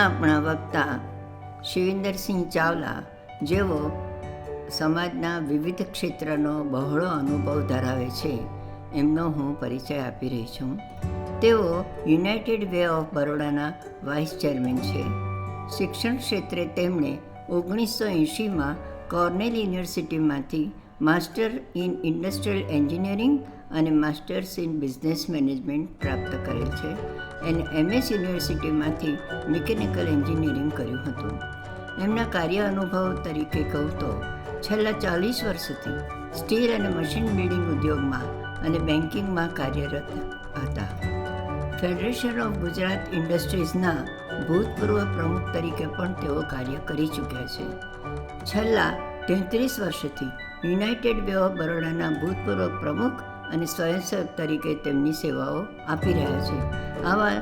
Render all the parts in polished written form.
આપણા વક્તા શિવિન્દરસિંહ ચાવલા, જેઓ સમાજના વિવિધ ક્ષેત્રનો બહોળો અનુભવ ધરાવે છે, એમનો હું પરિચય આપી રહી છું. તેઓ યુનાઇટેડ વે ઓફ બરોડાના વાઇસ ચેરમેન છે. શિક્ષણ ક્ષેત્રે તેમણે 1980માં કોર્નેલ યુનિવર્સિટીમાંથી માસ્ટર ઇન ઇન્ડસ્ટ્રીયલ એન્જિનિયરિંગ અને માસ્ટર્સ ઇન બિઝનેસ મેનેજમેન્ટ પ્રાપ્ત કરેલ છે અને MS યુનિવર્સિટીમાંથી મિકેનિકલ એન્જિનિયરિંગ કર્યું હતું. એમના કાર્ય અનુભવ તરીકે કહું તો છેલ્લા 40 વર્ષથી સ્ટીલ અને મશીન બિલ્ડિંગ ઉદ્યોગમાં અને બેન્કિંગમાં કાર્યરત હતા. ફેડરેશન ઓફ ગુજરાત ઇન્ડસ્ટ્રીઝના ભૂતપૂર્વ પ્રમુખ તરીકે પણ તેઓ કાર્ય કરી ચૂક્યા છે. છેલ્લા 33 વર્ષથી યુનાઇટેડ વે ઓફ બરોડાના ભૂતપૂર્વ પ્રમુખ અને સ્વયંસેવક તરીકે તેમની સેવાઓ આપી રહ્યા છે. આવા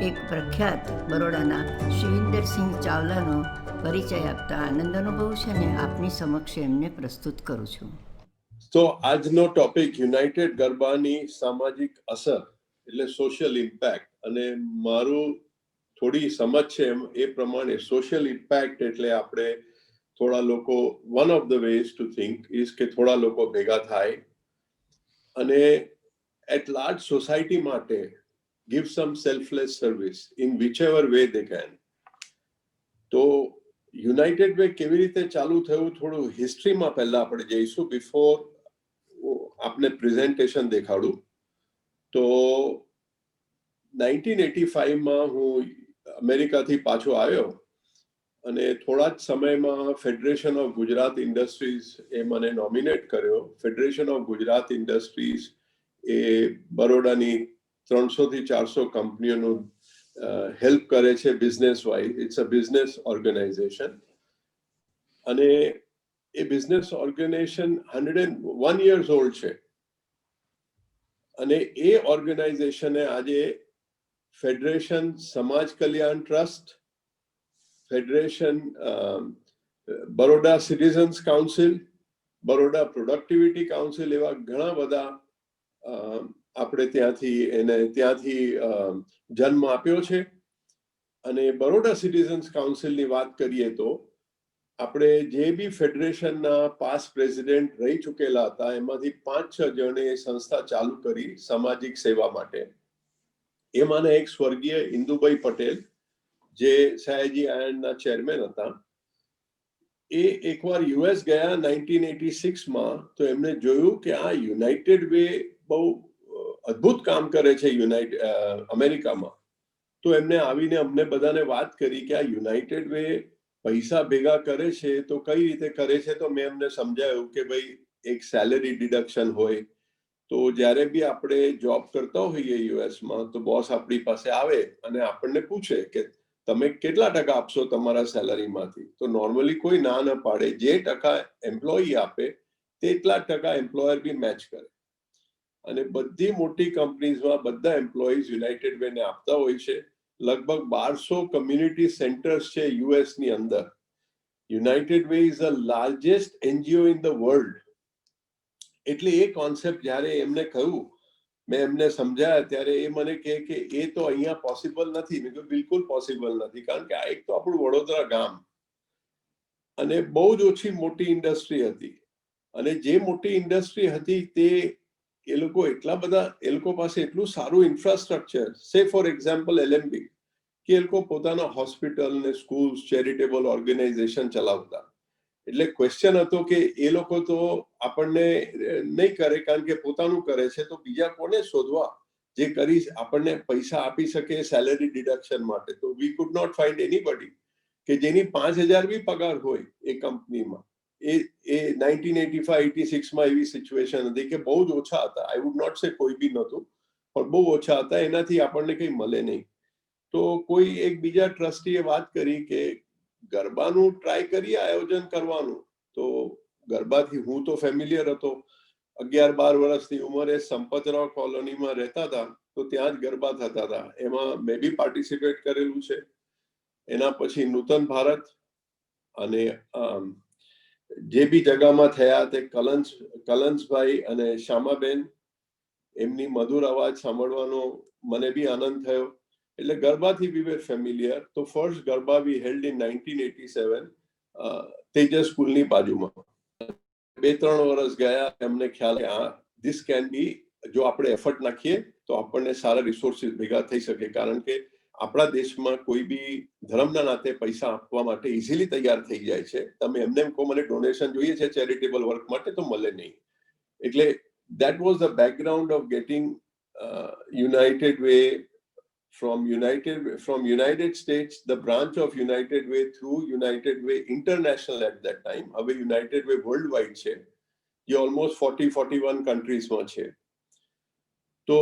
એક પ્રખ્યાત બરોડાના શિવિન્દરસિંહ ચાવલાનો પરિચય આપતા આનંદ અનુભવ છે અને આપની સમક્ષ એમને પ્રસ્તુત કરું છું. તો આજનો ટોપિક યુનાઇટેડ ગરબાની સામાજિક અસર એટલે સોશિયલ ઇમ્પેક્ટ, અને મારું થોડી સમજ છે એ પ્રમાણે સોશિયલ ઇમ્પેક્ટ એટલે આપણે થોડા લોકો, one of the ways to think is કે થોડા લોકો ભેગા થાય અને એટ લાર્જ સોસાયટી માટે give some selfless service in whichever way they can. તો યુનાઇટેડ વે કેવી રીતે ચાલુ થયું થોડું હિસ્ટ્રીમાં પહેલા આપણે જઈશું, બિફોર આપને પ્રેઝન્ટેશન દેખાડું. તો 1985માં હું અમેરિકાથી પાછો આવ્યો અને થોડા જ સમયમાં ફેડરેશન ઓફ ગુજરાત ઇન્ડસ્ટ્રીઝ એ મને નોમિનેટ કર્યો. ફેડરેશન ઓફ ગુજરાત ઇન્ડસ્ટ્રીઝ એ બરોડાની 300 થી 400 કંપનીઓનું હેલ્પ કરે છે business wise. It's a business organisation અને એ બિઝનેસ ઓર્ગેનાઇઝેશન 101 years old છે અને એ ઓર્ગેનાઇઝેશને આજે federation Samaj Kalyan trust, federation Baroda citizens council, Baroda productivity council એવા ઘણા બધા આપણે ત્યાંથી જન્મ આપ્યો છે. અને બરોડા સિટીઝન્સ કાઉન્સિલની વાત કરીએ તો આપણે જે બી ફેડરેશનના પાસ્ટ પ્રેસિડેન્ટ રહી ચૂકેલા હતા એમાંથી 5-6 જણે એ સંસ્થા ચાલુ કરી સામાજિક સેવા માટે. એમાંના એક સ્વર્ગીય ઇન્દુભાઈ પટેલ, જે સયાજી આયર્નના ચેરમેન હતા, એ એકવાર US ગયા 1986માં. તો એમને જોયું કે આ યુનાઇટેડ વે બહુ અદ્ભુત કામ કરે છે અમેરિકામાં. તો એમને આવીને અમને બધાને વાત કરી કે આ યુનાઇટેડ વે પૈસા ભેગા કરે છે તો કઈ રીતે કરે છે. તો મેં એમને સમજાયું કે ભાઈ એક સેલેરી ડિડક્શન હોય, તો જ્યારે બી આપણે જોબ કરતા હોઈએ યુએસમાં તો બોસ આપણી પાસે આવે અને આપણને પૂછે કે તમે કેટલા ટકા આપશો તમારા સેલરીમાંથી. તો નોર્મલી કોઈ ના ન પાડે. જે ટકા એમ્પ્લોયી આપે તેટલા ટકા એમ્પ્લોયર બી મેચ કરે. અને બધી મોટી કંપનીઝમાં બધા એમ્પ્લોઈઝ યુનાઇટેડ વેને આપતા હોય છે. લગભગ 1200 કમ્યુનિટી સેન્ટર્સ છે યુએસની અંદર. United way is the largest NGO in the world. એટલે એ કોન્સેપ્ટ જ્યારે એમને કહ્યું, મેં એમને સમજાયા, ત્યારે એ મને કહે કે એ તો અહીંયા પોસિબલ નથી. મેં કહ્યું બિલકુલ પોસિબલ નથી, કારણ કે આ એક તો આપણું વડોદરા ગામ અને બહુ જ ઓછી મોટી ઇન્ડસ્ટ્રી હતી. અને જે મોટી ઇન્ડસ્ટ્રી હતી તે એ લોકો એટલા બધા, એ લોકો પાસે એટલું સારું ઇન્ફ્રાસ્ટ્રક્ચર, સે ફોર એક્ઝામ્પલ LMB, કે એ લોકો પોતાના હોસ્પિટલ ને સ્કૂલ્સ, ચેરિટેબલ ઓર્ગેનાઇઝેશન ચલાવતા. એટલે ક્વેશ્ચન હતો કે એ લોકો તો આપણને નહીં કરે, કારણ કે પોતાનું કરે છે, તો બીજા કોને શોધવા જે કરી આપણને પૈસા આપી શકે સેલેરી ડિડક્શન માટે. તો we could not find anybody કે જેની 5000 બી પગાર હોય એ કંપનીમાં. એ 1985-86માં એવી સિચ્યુએશન હતી કે બહુ જ ઓછા હતા. આઈ વુડ નોટ સે કોઈ બી નહોતું, પણ બહુ ઓછા હતા. એનાથી આપણને કંઈ મળે નહીં. તો કોઈ એક બીજા ટ્રસ્ટીએ વાત કરી કે ગરબાનું ટ્રાય કરીએ આયોજન કરવાનું. તો ગરબાથી હું તો ફેમિલિયર હતો. 11-12 વર્ષની ઉંમરે સંપતરાવ કોલોનીમાં રહેતા હતા, તો ત્યાં જ ગરબા થતા હતા. એમાં મેં બી પાર્ટિસિપેટ કરેલું છે. એના પછી નૂતન ભારત અને જે બી જગામાં થયા તે કલંસભાઈ અને શ્યામાબેન, એમની મધુર અવાજ સાંભળવાનો મને બી આનંદ થયો. એટલે ગરબાથી we were familiar. તો first garba we held in 1987 Tejas સ્કૂલની બાજુમાં. 2-3 વર્ષ ગયા, એમને ખ્યાલ કે આ this can be, જો આપણે એફર્ટ નાખીએ તો આપણને સારા રિસોર્સિસ ભેગા થઈ શકે, કારણ કે આપણા દેશમાં કોઈ બી ધર્મના નાતે પૈસા આપવા માટે ઇઝીલી તૈયાર થઈ જાય છે. તમે એમને કહો મને ડોનેશન જોઈએ છે ચેરિટેબલ વર્ક માટે, તો મળે નહીં. એટલે that was the background of getting United Way from United States, the branch of United Way through United Way International at that time. હવે United Way worldwide છે, જે almost 40-41 countries માં છે. તો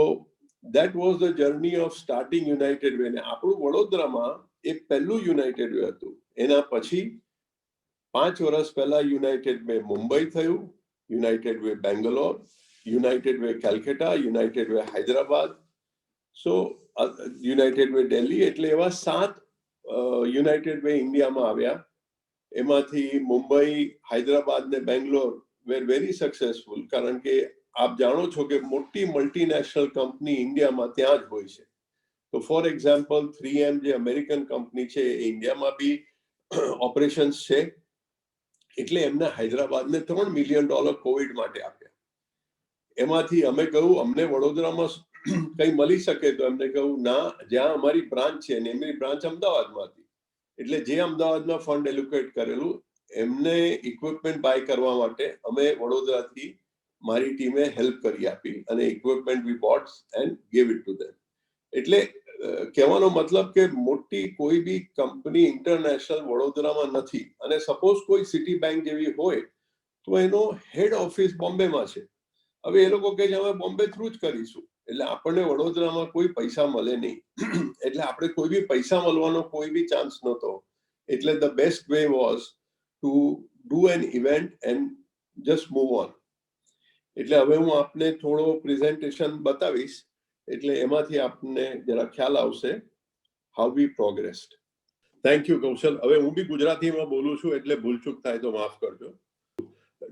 that was the journey of starting United Way. ને આપણું વડોદરામાં એ પહેલું United Way હતું. એના પછી 5 વર્ષ પહેલા United Way મુંબઈ થયું, United Way Bangalore, United Way કેલકટા, United Way Hyderabad, સો United Way દિલ્હી. એટલે એવા 7 United Way ઇન્ડિયામાં આવ્યા. એમાંથી મુંબઈ, હૈદરાબાદ ને બેંગ્લોર were very successful, કારણ કે આપ જાણો છો કે મોટી મલ્ટીનેશનલ કંપની ઇન્ડિયામાં ત્યાં જ હોય છે. તો ફોર એક્ઝામ્પલ 3M જે અમેરિકન કંપની છે એ ઇન્ડિયામાં બી ઓપરેશન્સ છે. એટલે એમને હૈદરાબાદને $3 મિલિયન કોવિડ માટે આપ્યા. એમાંથી અમે કહ્યું અમને વડોદરામાં કંઈ મળી શકે, તો એમને કહ્યું ના, જ્યાં અમારી બ્રાન્ચ છે ને એમની બ્રાન્ચ અમદાવાદમાં હતી, એટલે જે અમદાવાદમાં ફંડ એલોકેટ કરેલું એમને ઇક્વિપમેન્ટ બાય કરવા માટે અમે વડોદરાથી મારી ટીમે હેલ્પ કરી આપી, અને equipment we bought and gave it to them. એટલે કહેવાનો મતલબ કે મોટી કોઈ બી કંપની ઇન્ટરનેશનલ વડોદરામાં નથી, અને સપોઝ કોઈ સિટી બેંક જેવી હોય તો એનો હેડ ઓફિસ બોમ્બેમાં છે. હવે એ લોકો કહે છે અમે બોમ્બે થ્રુ જ કરીશું, એટલે આપણને વડોદરામાં કોઈ પૈસા મળે નહીં. એટલે આપણે કોઈ બી પૈસા મળવાનો કોઈ બી ચાન્સ નહોતો. એટલે the best way was to do N event and just move on. એટલે હવે હું આપને થોડો પ્રેઝન્ટેશન બતાવીશ, એટલે એમાંથી આપને જરા ખ્યાલ આવશે હાઉ વી પ્રોગ્રેસ્ડ. થેન્ક યુ કૌશલ. હવે હું બી ગુજરાતીમાં બોલું છું, એટલે ભૂલચૂક થાય તો માફ કરજો.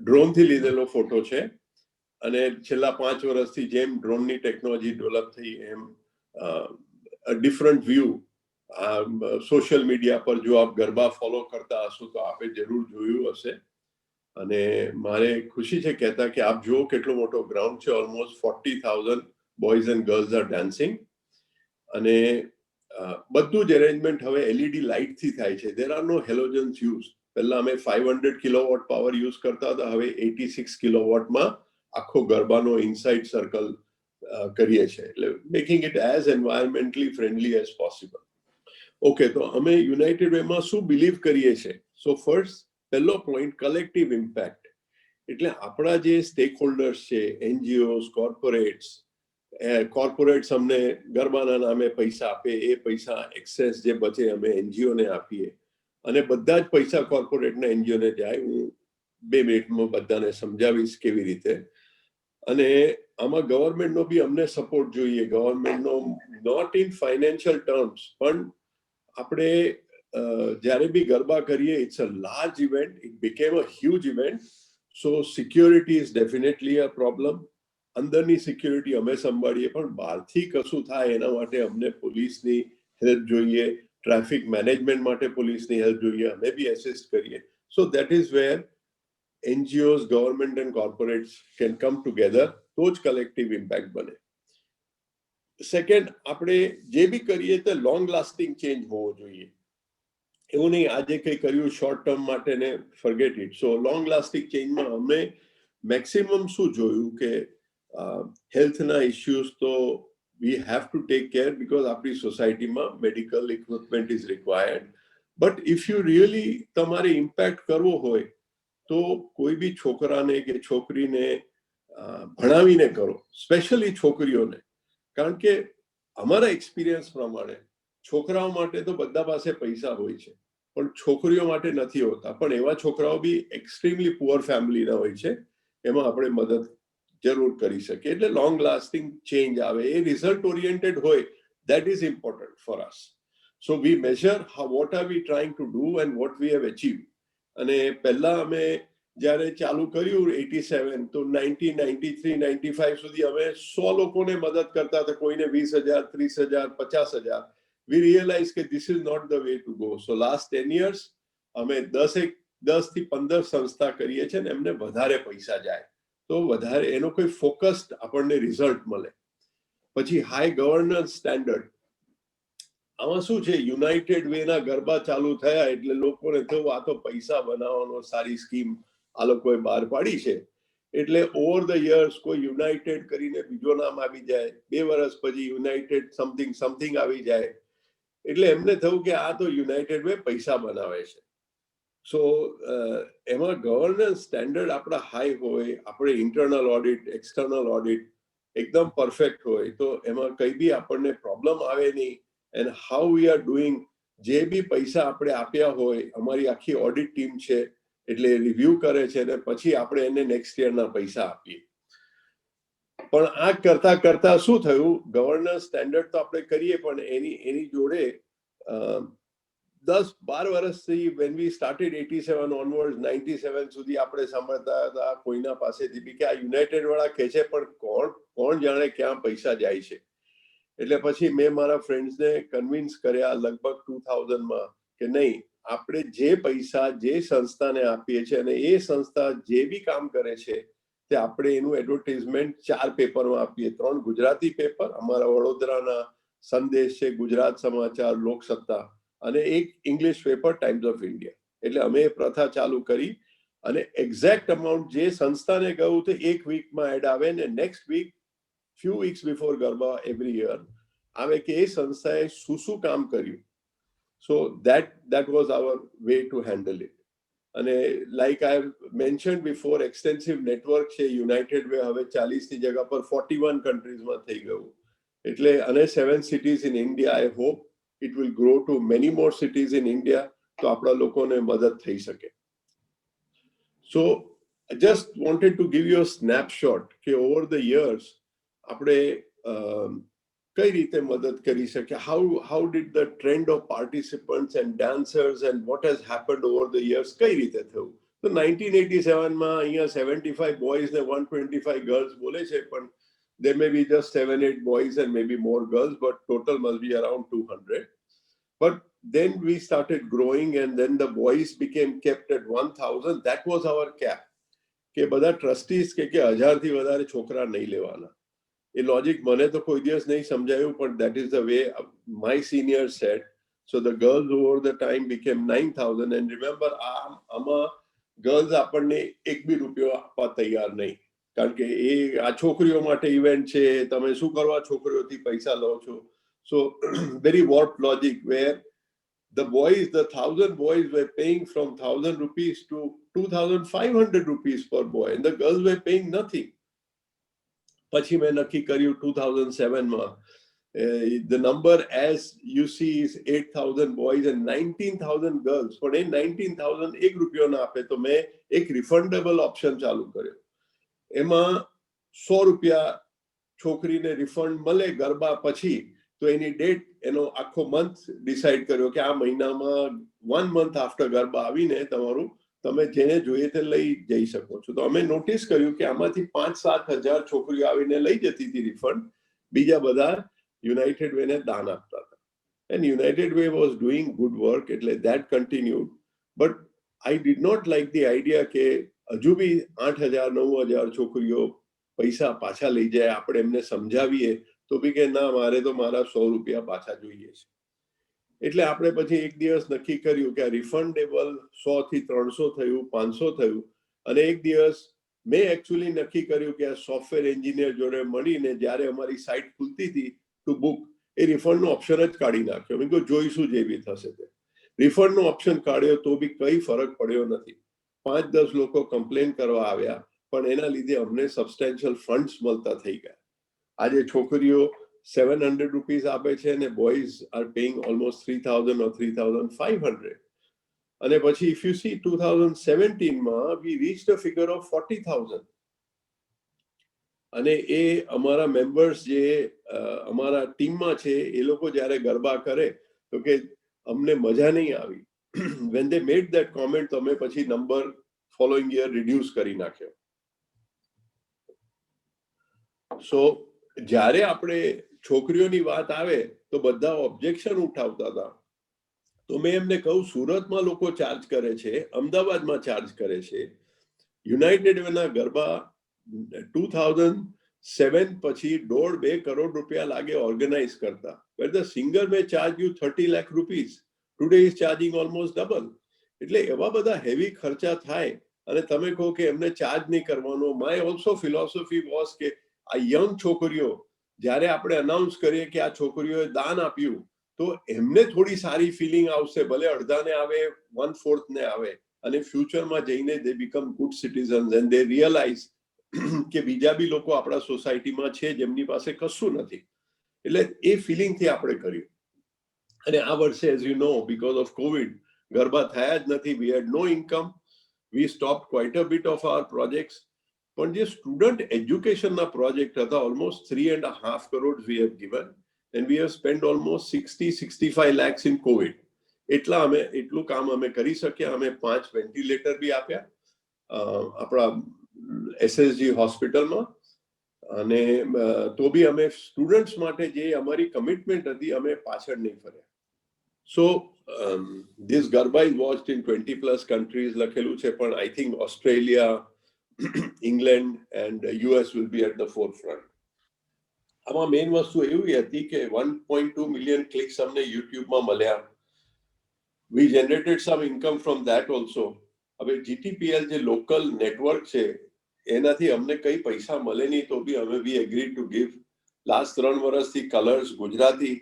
ડ્રોનથી લીધેલો ફોટો છે, અને છેલ્લા 5 વર્ષથી જેમ ડ્રોનની ટેકનોલોજી ડેવલપ થઈ એમ ડિફરન્ટ વ્યૂ સોશિયલ મીડિયા પર જો આપ ગરબા ફોલો કરતા હશો તો આપે જરૂર જોયું હશે. અને મારે ખુશી છે કહેતા કે આપ જુઓ કેટલો મોટો ગ્રાઉન્ડ છે, almost 40,000 boys and girls are dancing. અને બધું જ અરેન્જમેન્ટ હવે LED લાઇટથી થાય છે. There are no halogens use. પહેલા અમે 500 કિલોવોટ પાવર યુઝ કરતા હતા, હવે 86 કિલોવોટમાં આખો ગરબાનો ઇનસાઇડ સર્કલ કરીએ છીએ, એટલે making it as environmentally friendly as possible. Okay, તો અમે યુનાઇટેડ વેમાં શું બિલીવ કરીએ છીએ? સો ફર્સ્ટ, પહેલો પોઈન્ટ કલેક્ટિવ ઇમ્પેક્ટ. એટલે આપણા જે સ્ટેક હોલ્ડર્સ છે, NGOs, કોર્પોરેટ્સ અમને ગરબાના નામે પૈસા આપે, એ પૈસા એક્સેસ જે બચે અમે NGO ને આપીએ, અને બધા જ પૈસા કોર્પોરેટના NGO ને જાય. હું 2 મિનિટમાં બધાને સમજાવીશ કેવી રીતે. અને આમાં ગવર્મેન્ટનો બી અમને સપોર્ટ જોઈએ. ગવર્મેન્ટનો નોટ ઇન ફાઇનાન્શિયલ ટર્મ્સ, પણ આપણે જ્યારે બી ગરબા કરીએ, it's a large event, it became a huge event. So security is definitely a problem. અંદરની સિક્યોરિટી અમે સંભાળીએ, પણ બહારથી કશું થાય એના માટે અમને પોલીસની હેલ્પ જોઈએ, ટ્રાફિક મેનેજમેન્ટ માટે પોલીસની હેલ્પ જોઈએ, અમે બી એસિસ્ટ કરીએ. So that is where NGOs, government and corporates can come together, તો જ કલેક્ટિવ ઇમ્પેક્ટ બને. સેકન્ડ, આપણે જે બી કરીએ તે લોંગ લાસ્ટિંગ ચેન્જ હોવો જોઈએ. એવું નહીં આજે કંઈ કર્યું શોર્ટ ટર્મ માટે ને forget it. So long lasting ચેન્જમાં અમે મેક્સિમમ શું જોયું કે હેલ્થના ઇશ્યુઝ તો we have to take care, because આપણી સોસાયટીમાં medical equipment is required. But if you really તમારે ઇમ્પેક્ટ કરવો હોય તો કોઈ બી છોકરાને કે છોકરીને ભણાવીને કરો, સ્પેશિયલી છોકરીઓને. કારણ કે અમારા એક્સપિરિયન્સ પ્રમાણે છોકરાઓ માટે તો બધા પાસે પૈસા હોય છે, પણ છોકરીઓ માટે નથી હોતા. પણ એવા છોકરાઓ બી એક્સ્ટ્રીમલી પુઅર ફેમિલીના હોય છે, એમાં આપણે મદદ જરૂર કરી શકીએ. એટલે લોંગ લાસ્ટિંગ ચેન્જ આવે, એ રિઝલ્ટ ઓરિએન્ટેડ હોય, that is important for us. So we measure what are we trying to do and what we have achieve. અને પહેલા અમે જ્યારે ચાલુ કર્યું 87, તો 1993-95 સુધી અમે 100 લોકોને મદદ કરતા હતા, કોઈને 20,000, 30,000, 50,000. we realized કે this is not the way to go. So last 10 years અમે 10 થી 15 સંસ્થા કરીએ છીએ ને એમને વધારે પૈસા જાય તો વધારે એનો કોઈ ફોકસ્ડ આપણને રિઝલ્ટ મળે. પછી હાઈ ગવર્નન્સ સ્ટેન્ડર્ડ, આમાં શું છે, યુનાઇટેડ વે ના ગરબા ચાલુ થયા એટલે લોકોને થયું આ તો પૈસા બનાવવાનો સારી સ્કીમ આ લોકોએ બહાર પાડી છે, એટલે ઓવર ધ યર્સ કોઈ યુનાઇટેડ કરીને બીજો નામ આવી જાય, 2 વર્ષ પછી યુનાઇટેડ સમથિંગ આવી જાય, એટલે એમને થયું કે આ તો યુનાઇટેડ વે પૈસા બનાવે છે. સો એમાં ગવર્નન્સ સ્ટેન્ડર્ડ આપણા હાઈ હોય, આપણે ઇન્ટરનલ ઓડિટ એક્સટર્નલ ઓડિટ એકદમ પરફેક્ટ હોય તો એમાં કઈ બી આપણને પ્રોબ્લેમ આવે નહીં. And how we are doing, જે બી પૈસા આપણે આપ્યા હોય અમારી આખી ઓડિટ ટીમ છે એટલે રિવ્યુ કરે છે અને પછી આપણે એને નેક્સ્ટ યરના પૈસા આપીએ. પણ આ કરતા કરતા શું થયું, ગવર્નન્સ સ્ટેન્ડર્ડ તો આપણે કરીએ પણ એની જોડે 10-12 વર્ષથી when we started 87 onwards 97 સુધી આપણે સાંભળતા હતા કોઈના પાસેથી બી કે આ યુનાઇટેડ વાળા કહે છે પણ કોણ જાણે ક્યાં પૈસા જાય છે. એટલે પછી મેં મારા ફ્રેન્ડ્સને કન્વિન્સ કર્યા લગભગ 2000માં કે નહીં, આપણે જે પૈસા જે સંસ્થાને આપીએ છીએ અને એ સંસ્થા જે બી કામ કરે છે તે આપણે એનું એડવર્ટાઇઝમેન્ટ 4 પેપરમાં આપીએ. 3 ગુજરાતી પેપર, અમારા વડોદરાના સંદેશ છે, ગુજરાત સમાચાર, લોકસત્તા, અને એક English paper times of India. એટલે અમે એ પ્રથા ચાલુ કરી અને એક્ઝેક્ટ અમાઉન્ટ જે સંસ્થાને ગયું તો 1 વીકમાં એડ આવે ને next week few weeks before Garba every year આવે કે એ સંસ્થાએ શું કામ કર્યું. So that was our way to handle it. અને like I have mentioned before, extensive network છે યુનાઇટેડ વે હવે 40 ની જગ્યા પર 41 કન્ટ્રીઝમાં થઈ ગયું. એટલે અને 7 cities in India. I hope it will grow to many more cities in India તો આપણા લોકોને મદદ થઈ શકે. So I just wanted to give you a snapshot કે over the years આપણે કઈ રીતે મદદ કરી શકે, how did the trend of participants and dancers and what has happened over the years કઈ રીતે થયું. તો 1987માં અહીંયા 75 boys ને 125 girls બોલે છે પણ there may be just 7-8 boys and maybe more girls, but total must be around 200. But then we started growing and then the boys became kept at 1000. That was our cap કે બધા trustees કે 1000 થી વધારે છોકરા નહીં લેવાના. એ logic મને તો કોઈ દિવસ નહીં સમજાયું પણ that is the way my seniors said. So the girls over the time became 9000. and remember આમાં girls આપણને 1 બી રૂપિયો આપવા તૈયાર નહીં કારણ કે એ આ છોકરીઓ માટે ઇવેન્ટ છે, તમે શું કરવા છોકરીઓથી પૈસા લો છો. So very warped logic where the 1000 boys were paying from 1000 rupees to 2500 rupees per boy and the girls were paying nothing. પછી મેં નક્કી કર્યું 2007માં the number as you see is 8000 boys and 19000 girls. પણ એ 19000 1 રૂપિયો ના આપે તો મેં એક રિફંડેબલ ઓપ્શન ચાલુ કર્યો. એમાં 100 રૂપિયા છોકરીને રિફંડ મળે ગરબા પછી તો એની ડેટ એનો આખો મંથ ડિસાઈડ કર્યો કે આ મહિનામાં 1 month આફ્ટર ગરબા આવીને તમારું તમે જેને જોઈએ તે લઈ જઈ શકો છો. તો અમે નોટિસ કર્યું કે આમાંથી 5-7 હજાર છોકરીઓ આવીને લઈ જતી હતી રિફંડ, બીજા બધા યુનાઇટેડ વે ને દાન આપતા હતા. And United Way was doing good work એટલે that continued. But I did not like the idea કે હજુ બી 8000-9000 છોકરીઓ પૈસા પાછા લઈ જાય, આપણે એમને સમજાવીએ તો બી કે ના મારે તો મારા 100 રૂપિયા પાછા જોઈએ છે. એટલે આપણે પછી એક દિવસ નક્કી કર્યું કે આ રિફંડેબલ 100 થી 300 થયું, 500 થયું. અને એક દિવસ મેં એકચ્યુઅલી નક્કી કર્યું કે આ સોફ્ટવેર એન્જિનિયર જોડે મળીને જ્યારે અમારી સાઇટ ખુલતી હતી ટુ બુક એ રિફંડનો ઓપ્શન જ કાઢી નાખ્યો. મેં કહ્યું જોઈશું જે બી થશે તે. રિફંડનો ઓપ્શન કાઢ્યો તો બી કઈ ફરક પડ્યો નથી. 5-10 લોકો કમ્પ્લેન કરવા આવ્યા પણ એના લીધે અમને સબસ્ટેન્શિયલ ફંડ્સ મળતા થઈ ગયા. આજે છોકરીઓ 700 rupees આપે છે અને boys are paying almost 3000 or 3500. અને પછી if you see 2017માં we reached a figure of 40000. અને એ અમારા મેમ્બર્સ જે અમારા ટીમમાં છે એ લોકો જ્યારે ગરબા કરે તો કે અમને મજા નહીં આવી. when they made that comment તો અમે પછી નંબર following year reduce કરી નાખ્યો. So જ્યારે આપણે છોકરીઓની વાત આવે તો તો બધા ઓબ્જેક્શન ઉઠાવતા હતા. તો મેં એમને કહું, સુરતમાં લોકો ચાર્જ કરે છે, અમદાવાદમાં ચાર્જ કરે છે. યુનાઇટેડ વેના ગરબા 2007 પછી 1.5-2 કરોડ રૂપિયા લાગે ઓર્ગેનાઇઝ કરતા. Where the singer may charge you 30 lakh rupees, today is charging almost double. એટલે એવા બધા હેવી ખર્ચા થાય અને તમે કહો કે એમને ચાર્જ નહીં કરવાનો. માય ઓલ્સો ફિલોસોફી વોઝ કે આ યંગ છોકરીઓ જ્યારે આપણે અનાઉન્સ કરીએ કે આ છોકરીઓએ દાન આપ્યું તો એમને થોડી સારી ફિલિંગ આવશે, ભલે અડધાને આવે 1/4 ને આવે, અને ફ્યુચરમાં જઈને they become good citizens and they realise કે બીજા બી લોકો આપણા સોસાયટીમાં છે જેમની પાસે કશું નથી. એટલે એ ફિલિંગથી આપણે કર્યું. અને આ વર્ષે as you know because of Covid garba થયા જ નથી. We had no income, we stop quite a bit of our projects. પણ જે સ્ટુડન્ટ એજ્યુકેશનના પ્રોજેક્ટ હતા, almost 3.5 crores we have given and we have spent almost 60-65 lakhs in COVID. એટલું કામ અમે કરી શક્યા. અમે 5 વેન્ટિલેટર બી આપ્યા આપણા SSG હોસ્પિટલમાં. અને તો બી અમે સ્ટુડન્ટ્સ માટે જે અમારી કમિટમેન્ટ હતી અમે પાછળ નહીં ફર્યા. So this garba is watched in 20+ countries લખેલું છે, પણ I think Australia, England and US will be at the forefront. આમાં મેઇન વસ્તુ એવી હતી કે 1.2 million ક્લિક્સ અમને યુટ્યુબમાં મળ્યા. We generated some income from that also. હવે GTPL જે લોકલ નેટવર્ક છે એનાથી અમને કઈ પૈસા મળે નહીં, તો બી અમે we agree to give. Last 3 વર્ષથી Colors Gujarati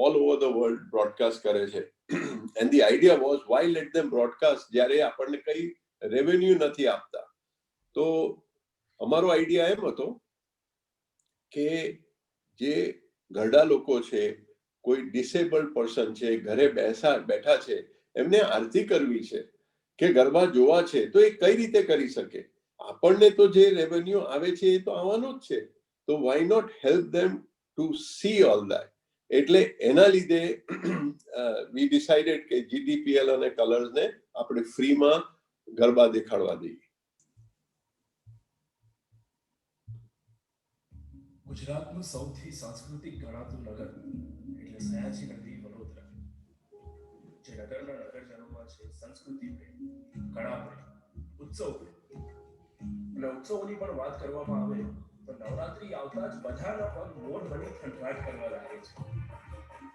all over the world broadcast કરે છે. And the idea was why let them broadcast જ્યારે આપણને કઈ રેવન્યુ નથી આપતા. તો અમારો આઈડિયા એમ હતો કે જે ઘરડા લોકો છે, કોઈ ડિસેબલ્ડ પર્સન છે, ઘરે બેઠા છે, એમને આરતી કરવી છે કે ગરબા જોવા છે, તો એ કઈ રીતે કરી શકે? આપણને તો જે રેવન્યુ આવે છે એ તો આવવાનો જ છે, તો why not help them to see all that. એટલે એના લીધે વી ડિસાઇડેડ કે GTPL અને કલર્સને આપણે ફ્રીમાં ગરબા દેખાડવા દઈએ. ગુજરાતનું સૌથી સાંસ્કૃતિક ગણાતું નગર એટલે સયાજી નગરી વડોદરા. જે નગરના નગરજનોમાં છે સંસ્કૃતિ પ્રેમ, કળા પ્રેમ, ઉત્સવ પ્રેમ. અને ઉત્સવોની પણ વાત કરવામાં આવે તો નવરાત્રી આવતા જ બધાના પગ મોઢ બની ખંડરાટ કરવા લાગે છે.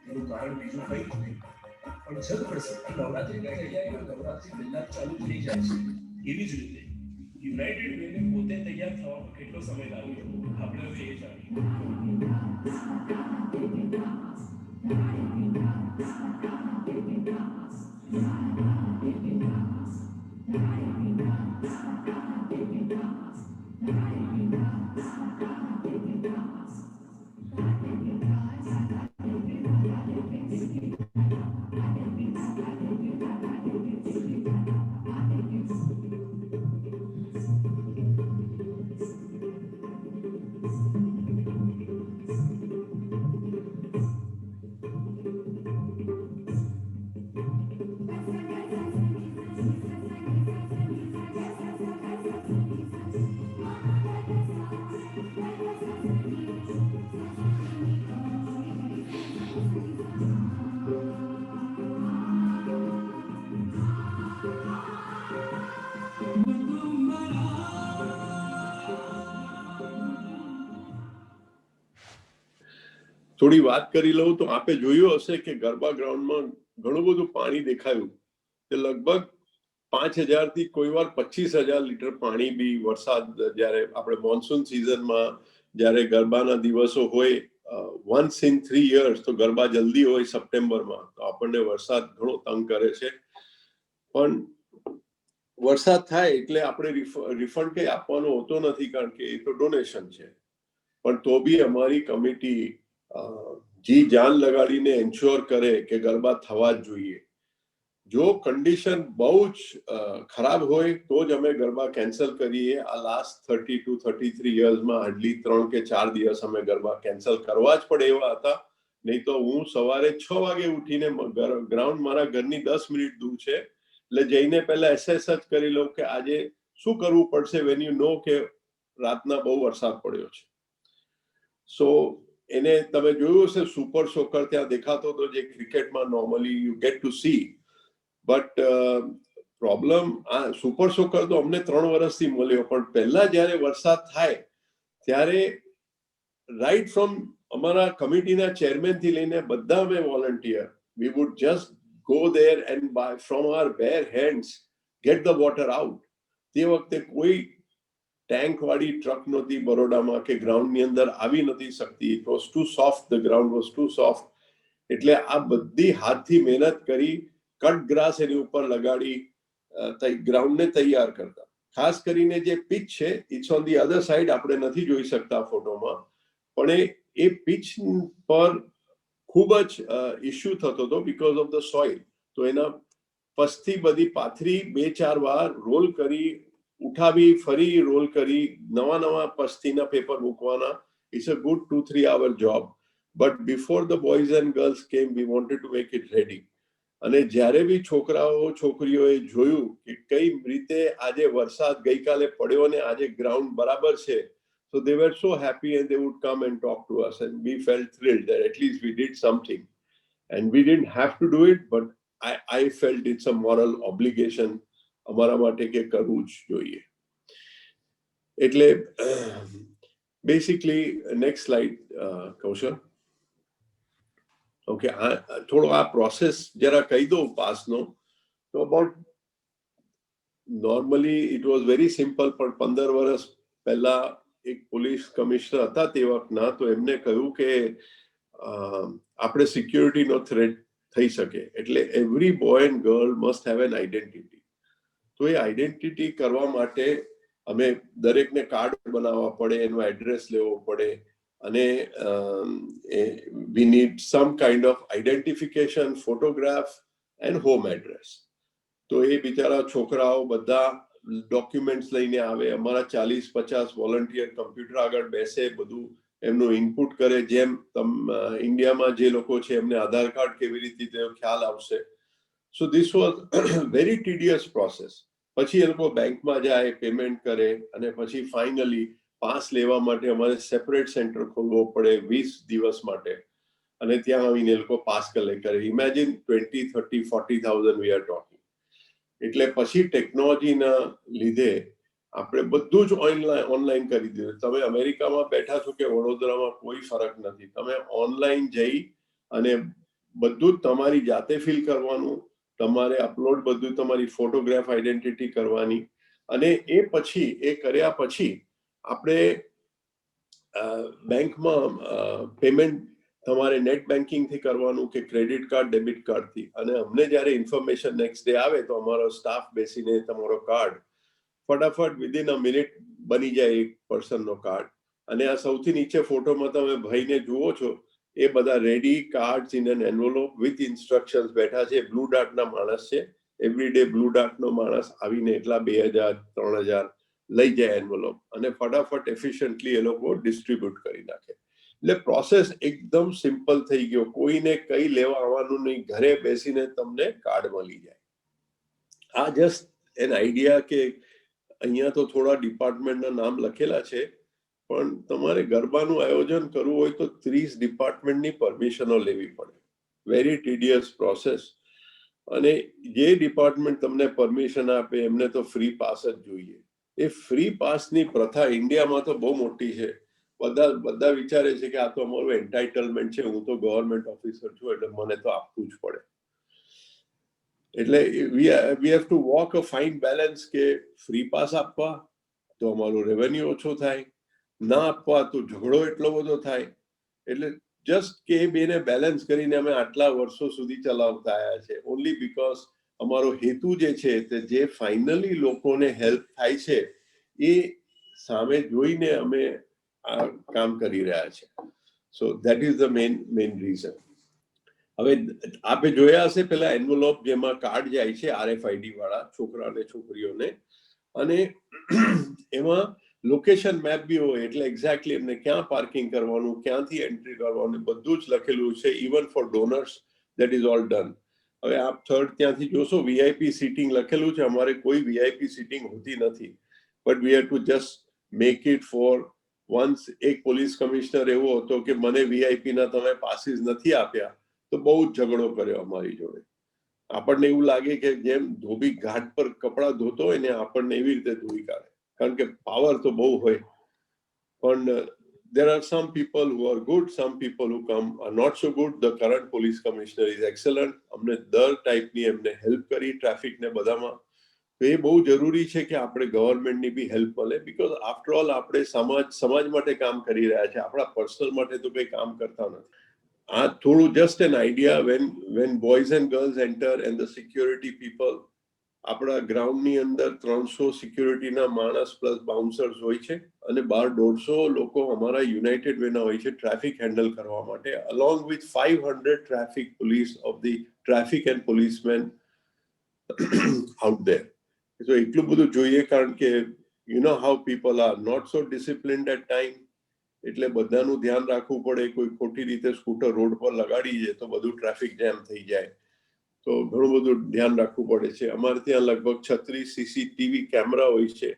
એનું કારણ બીજું કંઈ જ નહીં, પણ જગ પ્રસિદ્ધ નવરાત્રીની તૈયારીઓ નવરાત્રી પહેલા ચાલુ થઈ જાય છે. એવી જ રીતે યુનાઇટેડ વેને પોતે તૈયાર થવામાં કેટલો સમય લાગ્યો આપણે હવે એ જાણીએ. થોડી વાત કરી લઉં તો આપે જોયું હશે કે ગરબા ગ્રાઉન્ડમાં ઘણું બધું પાણી દેખાયું. તે લગભગ 5,000 થી કોઈ વાર 25,000 લીટર પાણી બી વરસાદ, જ્યારે આપણે મોન્સૂન સિઝનમાં જ્યારે ગરબાના દિવસો હોય, once in 3 years તો ગરબા જલ્દી હોય સપ્ટેમ્બરમાં, તો આપણને વરસાદ ઘણો તંગ કરે છે. પણ વરસાદ થાય એટલે આપણે રિફંડ કંઈ આપવાનો હોતો નથી, કારણ કે એ તો ડોનેશન છે. પણ તો બી અમારી કમિટી જી જાન લગાડીને એન્શ્યોર કરે કે ગરબા થવા જ જોઈએ. જો કન્ડિશન બહુ જ ખરાબ હોય તો જ અમે ગરબા કેન્સલ કરીએ. આ લાસ્ટ 30 to 33 યર્સમાં હાર્ડલી 3 કે 4 દિવસ અમે ગરબા કેન્સલ કરવા જ પડે એવા હતા. નહીં તો હું સવારે 6 વાગે ઉઠીને, ગ્રાઉન્ડ મારા ઘરની 10 મિનિટ દૂર છે, એટલે જઈને પહેલા એસેસ જ કરી લઉં કે આજે શું કરવું પડશે વેન યુ નો કે રાતના બહુ વરસાદ પડ્યો છે. સો એને તમે જોયું હશે સુપર સોકર ત્યાં દેખાતો હતો જે ક્રિકેટમાં normally you get to see, but problem આ સુપર સોકર તો અમને 3 વર્ષથી મળ્યો, પણ પહેલા જ્યારે વરસાદ થાય ત્યારે રાઈટ ફ્રોમ અમારા કમિટીના ચેરમેન થી લઈને બધા અમે volunteer, we would just go there and by from our bare hands get the water out. તે વખતે કોઈ ટેન્ક વાળી ટ્રક નહોતી બરોડામાં કે ગ્રાઉન્ડની અંદર આવી નથી શકતી. It was too soft, the ground was too soft. એટલે આ બધી હાથથી મહેનત કરી કટ ગ્રાસ એની ઉપર લગાડી ગ્રાઉન્ડને તૈયાર કરતા. ખાસ કરીને જે પિચ છે it's on the other side, આપણે નથી જોઈ શકતા ફોટોમાં, પણ એ પિચ પર ખૂબ જ ઇસ્યુ થતો હતો બીકોઝ ઓફ ધ સોઇલ. તો એના પસ્તી બધી પાથરી 2-4 વાર રોલ કરી, ઉઠાવી, ફરી રોલ કરી, નવા પસ્તીના પેપર મૂકવાના. It's a good 2-3 hour job, but before the boys and girls came we wanted to make it ready. અને જ્યારે બી છોકરાઓ છોકરીઓએ જોયું કે કઈ રીતે આજે વરસાદ ગઈકાલે પડ્યો અને આજે ગ્રાઉન્ડ બરાબર છે, so they were so happy and they would come and talk to us and we felt thrilled that at least we did something, and we didn't have to do it, but I felt it's a moral obligation અમારા માટે કે કરવું જ જોઈએ. એટલે basically next slide કૌશલ. Okay, થોડો આ process જરા કહી દઉં પાસનો. તો about normally it was very simple, પણ 15 વર્ષ પહેલા એક પોલીસ કમિશનર હતા તે વખતના, તો એમને કહ્યું કે આપણે સિક્યુરિટીનો થ્રેટ થઈ શકે, એટલે every boy and girl must have an identity. તો એ આઈડેન્ટિટી કરવા માટે અમે દરેકને કાર્ડ બનાવવા પડે, એનો એડ્રેસ લેવો પડે, અને we need some kind of identification, photograph and home address. તો એ બિચારા છોકરાઓ બધા ડોક્યુમેન્ટ્સ લઈને આવે. અમારા 40-50 વોલન્ટિયર કમ્પ્યુટર આગળ બેસે, બધું એમનું ઇનપુટ કરે. જેમ ઇન્ડિયામાં જે લોકો છે એમને આધાર કાર્ડ કેવી રીતે તેનો ખ્યાલ આવશે. So this was very tedious process. પછી એ લોકો બેંકમાં જાય, પેમેન્ટ કરે, અને પછી ફાઇનલી પાસ લેવા માટે અમારે સેપરેટ સેન્ટર ખોલવો પડે 20 દિવસ માટે, અને ત્યાં આવીને એ લોકો પાસ કલેક્ટ કરે. Imagine 20-30-40,000 we are talking. એટલે પછી ટેકનોલોજીના લીધે આપણે બધું જ ઓનલાઈન કરી દીધું. તમે અમેરિકામાં બેઠા છો કે વડોદરામાં કોઈ ફરક નથી, તમે ઓનલાઈન જઈ અને બધું જ તમારી જાતે ફિલ કરવાનું, તમારે અપલોડ બધું તમારી ફોટોગ્રાફ આઈડેન્ટિટી કરવાની, અને એ પછી એ કર્યા પછી આપણે બેંકમાં પેમેન્ટ તમારે નેટ બેન્કિંગથી કરવાનું કે ક્રેડિટ કાર્ડ, ડેબિટ કાર્ડથી. અને અમને જ્યારે ઇન્ફોર્મેશન નેક્સ્ટ ડે આવે તો અમારો સ્ટાફ બેસીને તમારો કાર્ડ ફટાફટ વિધિન અ મિનિટ બની જાય એક પર્સનનો કાર્ડ. અને આ સૌથી નીચે ફોટોમાં તમે ભાઈને જુઓ છો, એ બધા ready cards in an envelope with instructions બેઠા છે. બ્લુ ડાર્ટના માણસ છે, એવરી ડે બ્લુ ડાર્ટનો માણસ આવીને એટલા 2,000-3,000 લઈ જાય એન્વેલોપ, અને ફટાફટ એફિશિયન્ટલી એ લોકો ડિસ્ટ્રીબ્યુટ કરી નાખે. એટલે પ્રોસેસ એકદમ સિમ્પલ થઈ ગયો. કોઈને કઈ લેવા આવવાનું નહીં, ઘરે બેસીને તમને કાર્ડ મળી જાય. આ જસ્ટ એન આઈડિયા કે અહીંયા તો થોડા ડિપાર્ટમેન્ટના નામ લખેલા છે, પણ તમારે ગરબાનું આયોજન કરવું હોય તો 30 ડિપાર્ટમેન્ટની પરમિશનો લેવી પડે. Very tedious process. અને જે ડિપાર્ટમેન્ટ તમને પરમિશન આપે એમને તો ફ્રી પાસ જ જોઈએ. એ ફ્રી પાસની પ્રથા ઇન્ડિયામાં તો બહુ મોટી છે. બધા વિચારે છે કે આ તો અમારું એન્ટાઇટલમેન્ટ છે, હું તો ગવર્મેન્ટ ઓફિસર છું એટલે મને તો આપવું જ પડે. એટલે વી have two walk a fine balance કે ફ્રી પાસ આપવા તો અમારું રેવન્યુ ઓછો થાય, ના આપવા તો ઝઘડો એટલો બધો થાય. એટલે જસ્ટ કે એ બેને બેલેન્સ કરીને અમે આટલા વર્ષો સુધી ચલાવતા આવ્યા છે. ઓનલી બીકોઝ અમારો હેતુ જે છે તે જે ફાઇનલી લોકોને હેલ્પ થાય છે એ સામે જોઈને અમે આ કામ કરી રહ્યા છે. So that is the main reason. હવે આપે જોયા હશે પેલા એન્વેલોપ જેમાં કાર્ડ જાય છે RFID વાળા છોકરા અને છોકરીઓને, અને એમાં લોકેશન મેપ બી હોય, એટલે એક્ઝેક્ટલી એમને ક્યાં પાર્કિંગ કરવાનું, ક્યાંથી એન્ટ્રી કરવાનું બધું જ લખેલું છે. Even four donors that is all done. હવે આપ થર્ડ ત્યાંથી જોશો VIP સીટિંગ લખેલું છે. અમારે કોઈ VIP સીટિંગ હોતી નથી, but we have to just make it for once એક પોલીસ કમિશનર એવો હતો કે મને વીઆઈપી ના તમે પાસીસ નથી આપ્યા તો બહુ જ ઝઘડો કર્યો અમારી જોડે. આપણને એવું લાગે કે જેમ ધોબી ઘાટ પર કપડા ધોતો હોય ને આપણને એવી રીતે ધોઈ કાઢે, કારણ કે પાવર તો બહુ હોય. પણ there are some people who are good, some people who come are not so good. The current police commissioner is excellent. અમને દર ટાઈપની એમને હેલ્પ કરી ટ્રાફિકને બધામાં. તો એ બહુ જરૂરી છે કે આપણે ગવર્મેન્ટની બી હેલ્પ મળે, બીકોઝ આફ્ટર ઓલ આપણે સમાજ માટે કામ કરી રહ્યા છે, આપણા પર્સનલ માટે તો કંઈ કામ કરતા નથી. આ થોડું just an idea when boys and girls enter and the security people, આપણા ગ્રાઉન્ડની અંદર 300 સિક્યુરિટીના માણસ પ્લસ બાઉન્સર્સ હોય છે અને 150 લોકો અમારા યુનાઇટેડ વેના હોય છે ટ્રાફિક હેન્ડલ કરવા માટે, along with 500 traffic police of the traffic and policemen out there. So એટલું બધું જોઈએ, કારણ કે you know how people are not so disciplined at time, એટલે બધાનું ધ્યાન રાખવું પડે. કોઈ ખોટી રીતે સ્કૂટર રોડ પર લગાડી જાય તો બધું ટ્રાફિક જેમ થઈ જાય, તો ઘણું બધું ધ્યાન રાખવું પડે છે. અમારે ત્યાં લગભગ 36 સીસીટીવી કેમેરા હોય છે,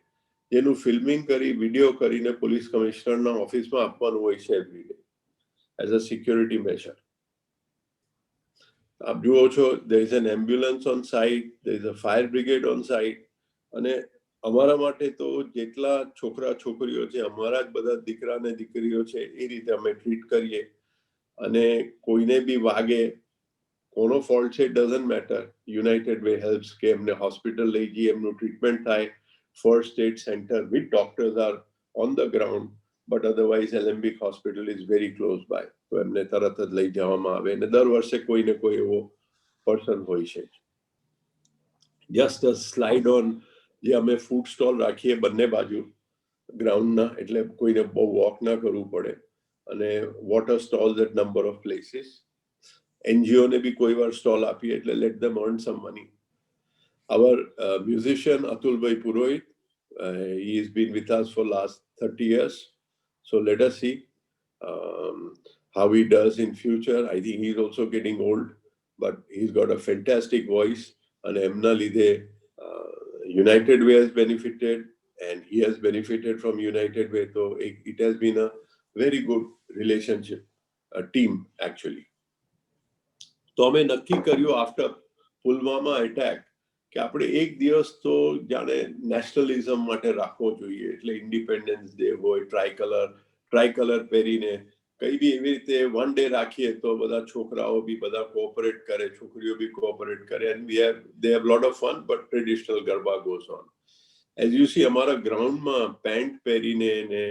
જેનું ફિલ્મિંગ કરી વિડીયો કરીને પોલીસ કમિશનરના ઓફિસમાં આપવાનું હોય છે every day as a security major. આપ જુઓ છો, there is an ambulance on site, there is a fire brigade on site. અને અમારા માટે તો જેટલા છોકરા છોકરીઓ છે, અમારા જ બધા દીકરા ને દીકરીઓ છે, એ રીતે અમે ટ્રીટ કરીએ. અને કોઈને બી વાગે, કોનો ફોલ્ટ છે, doesn't matter, United Way helps કે એમને હોસ્પિટલ લઈ જઈએ, એમનું ટ્રીટમેન્ટ થાય. First aid centre with doctors are on the ground, but otherwise Alembic hospital is very close by, તો એમને તરત જ લઈ જવામાં આવે. અને દર વર્ષે કોઈને કોઈ એવો પર્સન હોય છે. જસ્ટ અ સ્લાઇડ ઓન, જે અમે ફૂડ સ્ટોલ રાખીએ બંને બાજુ ગ્રાઉન્ડના, એટલે કોઈને બહુ વોક ના કરવું પડે. અને water stalls at number of places. NGO ને બી કોઈ વાર સ્ટોલ આપીએ, એટલે let them earn some money. Our musician Atulbhai Purohit, he has been with us for last 30 years. So let us see how he does in future. I think he's also getting old, but he's got a fantastic voice. And એમના લીધે United Way has benefited, and he has benefited from United Way. So it has been a very good relationship, a team actually. તો અમે નક્કી કર્યું after Pulwama attack કે આપણે એક દિવસ તો જાણે નેશનલિઝમ માટે રાખવો જોઈએ. એટલે ઇન્ડિપેન્ડન્સ ડે હોય, ટ્રાય કલર પહેરીને કઈ બી એવી રીતે વન ડે રાખીએ તો બધા છોકરાઓ બી બધા કોઓપરેટ કરે, છોકરીઓ બી કોઓપરેટ કરે, and they have lot of fun, but traditional garba goes on. As you see, અમારા ગ્રાઉન્ડમાં પેન્ટ પહેરીને ને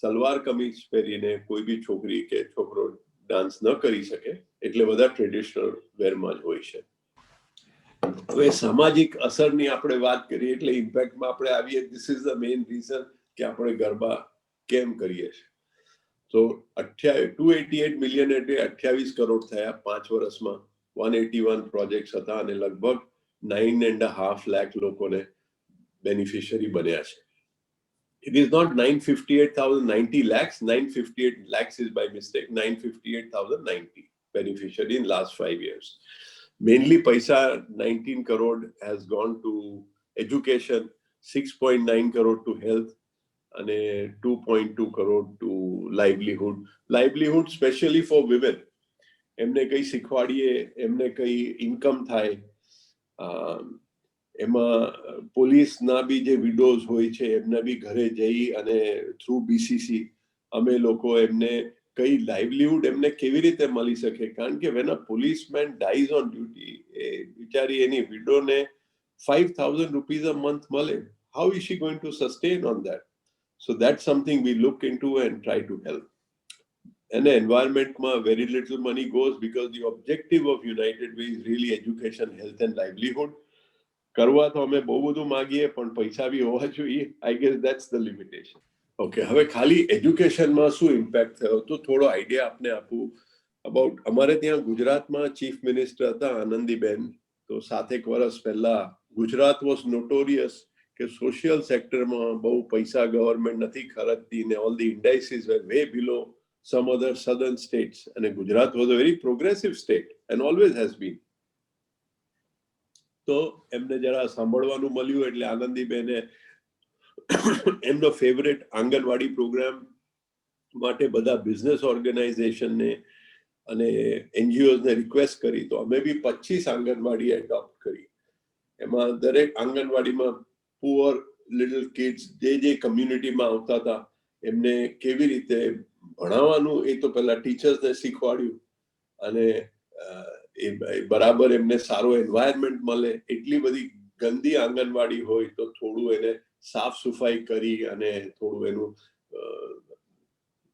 સલવાર કમીઝ પહેરીને કોઈ બી છોકરી કે છોકરો ડાન્સ ન કરી શકે, એટલે બધા ટ્રેડિશનલ વેરમાં જ હોય છે. હવે સામાજિક અસરની આપણે વાત કરીએ એટલે ઇમ્પેક્ટમાં આપણે આવીએ. This is the main reason કે આપણે ગરબા કેમ કરીએ છીએ. તો 288 મિલિયન એટલે 28 કરોડ થયા 5 વર્ષમાં. 181 પ્રોજેક્ટ્સ હતા અને લગભગ 9.5 લાખ લોકોને બેનિફિશિયરી બન્યા છે. It is not 958,090 lakhs. 958 lakhs is by mistake. 958,090 beneficiary in last 5 years. Mainly paisa 19 crore has gone to education, 6.9 crore to health, and 2.2 crore to livelihood. Livelihood specially for women. એમને કઈ શીખવાડીએ, એમને કઈ income થાય. એમાં પોલીસના બી જે widows હોય છે એમને બી ઘરે જઈ અને થ્રુ બીસીસી અમે લોકો એમને કઈ લાઇવલીહુડ એમને કેવી રીતે મળી શકે. કારણ કે when a policeman dies on duty, એ બિચારી એની વિડોને 5,000 rupees a month મળે. How is she going to sustain on that? So that's something we look into and try to help. And the environment ma very little money goes, because the objective of United Way is really education, health and livelihood. કરવા તો અમે બહુ બધું માગીએ, પણ પૈસા બી હોવા જોઈએ. I guess that's the limitation. Okay, હવે ખાલી એજ્યુકેશનમાં શું ઇમ્પેક્ટ થયો તો થોડો આઈડિયા આપને આપું. અબાઉટ અમારે ત્યાં ગુજરાતમાં ચીફ મિનિસ્ટર હતા આનંદીબેન. તો 7 વર્ષ પહેલા ગુજરાત વોઝ નોટોરિયસ કે સોશિયલ સેક્ટરમાં બહુ પૈસા ગવર્મેન્ટ નથી ખર્ચતી ને all the indices where we below some other southern states, and Gujarat was a very progressive state and always has been. તો એમને જરા સાંભળવાનું મળ્યું એટલે આનંદીબેને એમનો ફેવરેટ આંગણવાડી પ્રોગ્રામ માટે બધા બિઝનેસ ઓર્ગેનાઇઝેશનને અને એનજીઓઝને રિક્વેસ્ટ કરી તો અમે બી 25 આંગણવાડી એડોપ્ટ કરી. એમાં દરેક આંગણવાડીમાં પુઅર લિટલ કિડ્સ જે કમ્યુનિટીમાં આવતા હતા એમને કેવી રીતે ભણાવવાનું એ તો પહેલા ટીચર્સને શીખવાડ્યું અને એ બરાબર એમને સારો એન્વાયરમેન્ટ મળે. એટલી બધી ગંદી આંગણવાડી હોય તો થોડું એને સાફ સફાઈ કરી અને થોડું એનું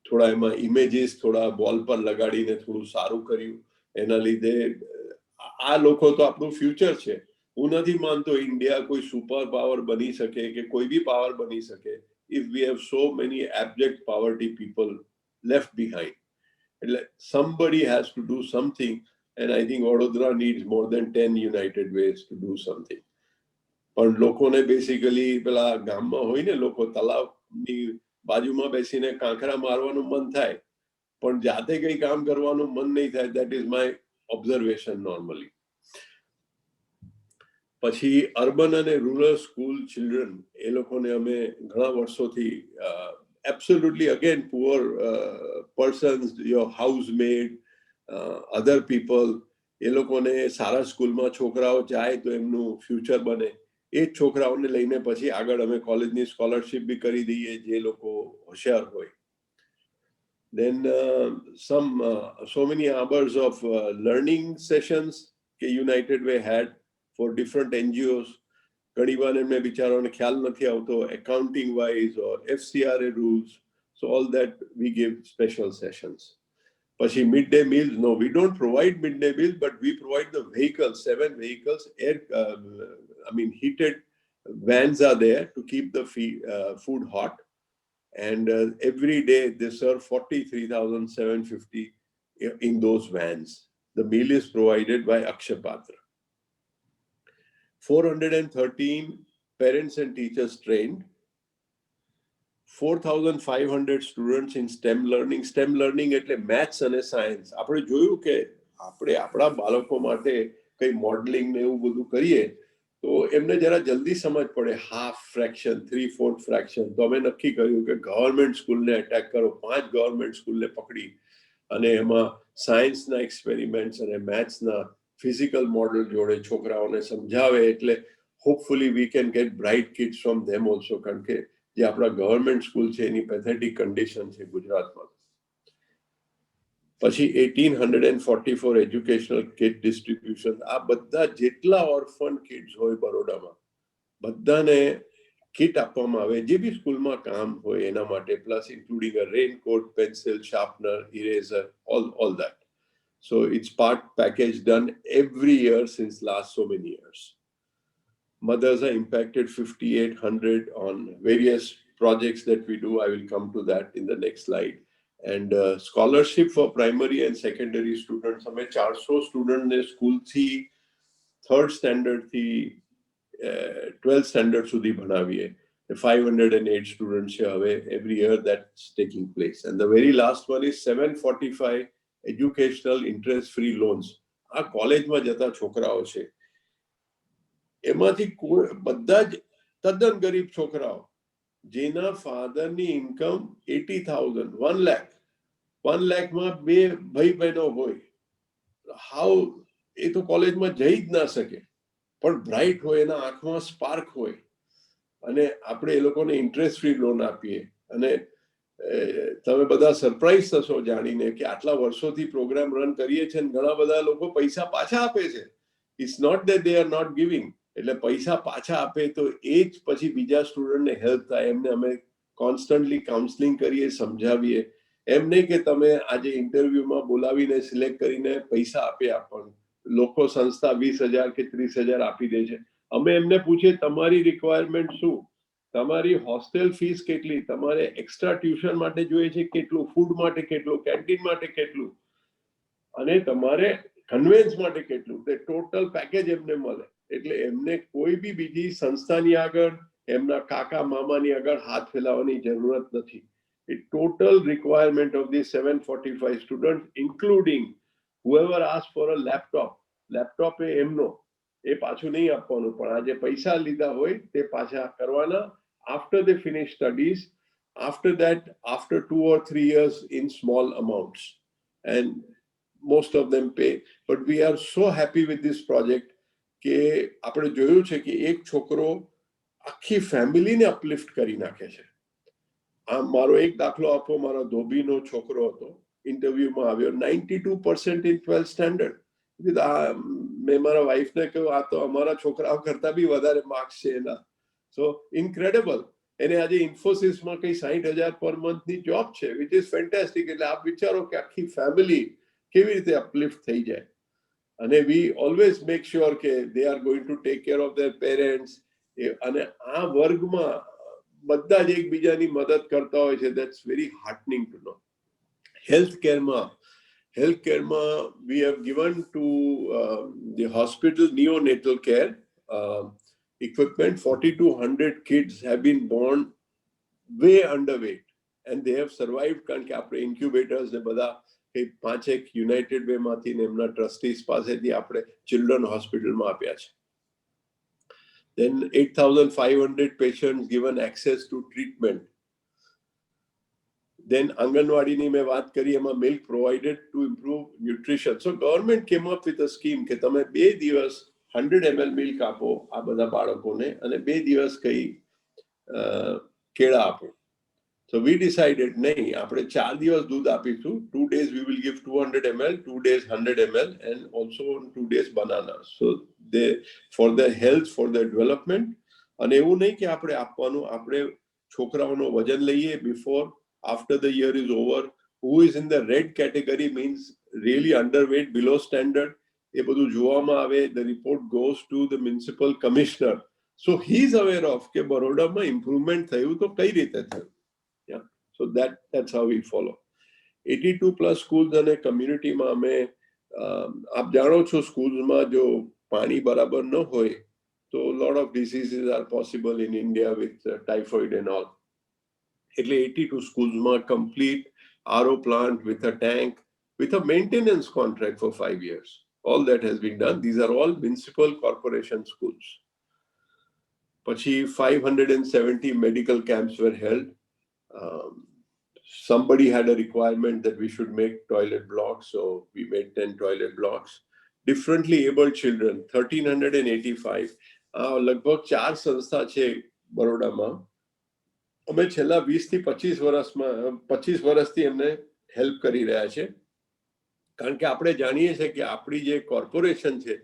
થોડા એમાં ઇમેજીસ થોડા વોલ પર લગાડીને થોડું સારું કર્યું. એના લીધે આ લોકો તો આપણું ફ્યુચર છે. હું નથી માનતો ઇન્ડિયા કોઈ સુપર પાવર બની શકે કે કોઈ બી પાવર બની શકે if we have so many abject poverty people left behind. એટલે somebody has to do something and I think Vadodara needs more than 10 united ways to do something. પણ લોકોને બેસિકલી પેલા ગામમાં હોય ને લોકો તલાવની બાજુમાં બેસીને કાંકરા મારવાનું મન થાય પણ જાતે કઈ કામ કરવાનું મન નહીં થાય. That is my observation normally. પછી અર્બન અને રૂરલ સ્કૂલ ચિલ્ડ્રન એ લોકોને અમે ઘણા વર્ષોથી absolutely again poor persons, your housemaid, other people, એ લોકોને સારા સ્કૂલમાં છોકરાઓ જાય તો એમનું ફ્યુચર બને. એ જ છોકરાઓને લઈને પછી આગળ અમે કોલેજની સ્કોલરશિપ બી કરી દઈએ જે લોકો હોશિયાર હોય. Then so many hours of learning sessions કે United Way had for different NGOs. ઘણી વાર એમને બિચારાઓને ખ્યાલ નથી આવતો accounting wise or FCRA rules. So all that we give special sessions. પછી midday meals, no, we don't provide midday meals, but we provide the vehicles, 7 vehicles, heated vans are there to keep the food hot. And every day they serve 43,750 in those vans. The meal is provided by Akshapatra. 413 parents and teachers trained. 4,500 students in STEM learning. STEM learning એટલે maths અને science. આપણે જોયું કે આપણે આપણા બાળકો માટે કઈ મોડલિંગ ને એવું બધું કરીએ તો એમને જરા જલ્દી સમજ પડે. Half fraction, 3/4 fraction. તો અમે નક્કી કર્યું કે ગવર્મેન્ટ સ્કૂલને એટેક કરો. 5 ગવર્મેન્ટ સ્કૂલને પકડી અને એમાં સાયન્સના એક્સપેરિમેન્ટ્સ અને મેથ્સના ફિઝિકલ મોડલ જોડે છોકરાઓને સમજાવે એટલે hopefully we can get bright kids from them also. કારણ કે જે આપણા ગવર્મેન્ટ સ્કૂલ છે એની પેથેટિક કન્ડિશન છે ગુજરાતમાં. પછી 1844 એજ્યુકેશનલ કિટ ડિસ્ટ્રીબ્યુશન. આ બધા જેટલા ઓર્ફન કિડ્સ હોય બરોડામાં બધાને કિટ આપવામાં આવે જે બી સ્કૂલમાં કામ હોય એના માટે, plus including a raincoat, pencil, sharpener, eraser, all that. So it's part package done every year since last so many years. Mothers are impacted 5,800 on various projects that we do. I will come to that in the next slide. And scholarship for primary and secondary students. અમે 400 સ્ટુડન્ટને સ્કૂલથી 3rd standard થી 12th standard સુધી ભણાવીએ. 508 students છે હવે every year that's taking place. And the very last one is 745 educational interest free loans. આ કોલેજમાં જતા છોકરાઓ છે એમાંથી બધા જ તદ્દન ગરીબ છોકરાઓ જેના ફાધરની ઇન્કમ 80,000, 1 lakh, 1 lakhમાં 2 ભાઈ બહેનો હોય. હાઉ એ તો કોલેજમાં જઈ જ ના શકે પણ બ્રાઇટ હોય, એના આંખમાં સ્પાર્ક હોય અને આપણે એ લોકોને ઇન્ટરેસ્ટ ફ્રી લોન આપીએ. અને તમે બધા સરપ્રાઈઝ થશો જાણીને કે આટલા વર્ષોથી પ્રોગ્રામ રન કરીએ છીએ અને ઘણા બધા લોકો પૈસા પાછા આપે છે. It's not that they are not giving. એટલે પૈસા પાછા આપે તો એ જ પછી બીજા સ્ટુડન્ટને હેલ્પ થાય. એમને અમે કોન્સ્ટન્ટલી કાઉન્સલિંગ કરીએ, સમજાવીએ. એમ નહીં કે તમે આજે ઇન્ટરવ્યુમાં બોલાવીને સિલેક્ટ કરીને પૈસા આપ્યા પણ લોકો સંસ્થા 20,000 કે 30,000 આપી દે છે. અમે એમને પૂછીએ તમારી રિક્વાયરમેન્ટ શું, તમારી હોસ્ટેલ ફીસ કેટલી, તમારે એક્સ્ટ્રા ટ્યુશન માટે જોઈએ છે કેટલું, ફૂડ માટે કેટલું, કેન્ટીન માટે કેટલું અને તમારે કન્વેન્સ માટે કેટલું. તે ટોટલ પેકેજ એમને મળે. એટલે એમને કોઈ બી બીજી સંસ્થાની આગળ, એમના કાકા મામાની આગળ હાથ ફેલાવવાની જરૂરત નથી. A total requirement of the 745 student including whoever asked for a laptop એ એમનો, એ પાછું નહીં આપવાનું પણ આ જે પૈસા લીધા હોય તે પાછા કરવાના. After they finish studies After that, after 2 or 3 years in small amounts, and most of them pay. But we are so happy with this project કે આપણે જોયું છે કે એક છોકરો આખી ફેમિલીને અપલિફ્ટ કરી નાખે છે. આ મારો એક દાખલો આપો, મારા ધોબીનો છોકરો હતો, ઇન્ટરવ્યુમાં આવ્યો 92% ઇન 12th સ્ટાન્ડર્ડ. મેં મારા વાઈફને કહ્યું આ તો અમારા છોકરાઓ કરતા બી વધારે માર્ક્સ છે એના. સો ઇન્ક્રેડિબલ. એને આજે ઇન્ફોસિસમાં કઈ 60,000 પર મંથની જોબ છે, વિચ ઇઝ ફેન્ટાસ્ટિક. એટલે આપ વિચારો કે આખી ફેમિલી કેવી રીતે અપલિફ્ટ થઈ જાય. અને વી ઓલવેઝ મેક શ્યોર કે they are going to take care of their parents. અને આ વર્ગમાં બધા જ એકબીજાની મદદ કરતા હોય છે. That's very heartening to know. હેલ્થકેરમાં we have given to the hospital neonatal care equipment. 4,200 kids have been born way underweight and they have survived કારણ કે આપણે ઇન્ક્યુબેટર્સ ને બધા 5 યુનાઇટેડ વે માંથી ને એમના ટ્રસ્ટીઝ પાસેથી આપણે ચિલ્ડ્રન હોસ્પિટલમાં આપ્યા છે. Then 8,500 patients given access to treatment. Then Anganwadi મેં વાત કરી, એમાં milk provided to improve nutrition. So government came up with a scheme કે તમે 2 દિવસ 100 ml મિલ્ક આપો આ બધા બાળકોને અને 2 દિવસ કઈ કેળા આપો. So we decided નહીં, આપણે 4 દિવસ દૂધ આપીશું. 2 days we will give 200 ml, 2 days 100 ml and also on 2 days bananas. So they for their health, for their development. અને એવું નહીં કે આપણે આપવાનું, આપણે છોકરાઓનો વજન લઈએ before after the year is over. Who is in the red category means really underweight, below standard, એ બધું જોવામાં આવે. The report goes to the municipal commissioner. So he is aware of કે બરોડામાં improvement થયું તો કઈ રીતે થયું. Yeah, so that's how we follow. 82 plus schools અને communityમાં અમે આપ જાણો છો સ્કૂલ્સમાં જો પાણી બરાબર ન હોય તો lot of diseases are possible in India with typhoid and all. એટલે 82 schools complete RO plant with a tank, with a maintenance contract for 5 years. All that has been done. These are all municipal corporation schools. Pachi 570 medical camps were held. Somebody had a requirement that we should make toilet blocks, so we made 10 toilet blocks. Differently abled children, 1,385. લગભગ 4 સંસ્થા છે બરોડામાં. અમે છેલ્લા 20 થી 25 વર્ષથી એમને help કરી રહ્યા છે. કારણ કે આપણે જાણીએ છીએ કે આપણી જે કોર્પોરેશન છે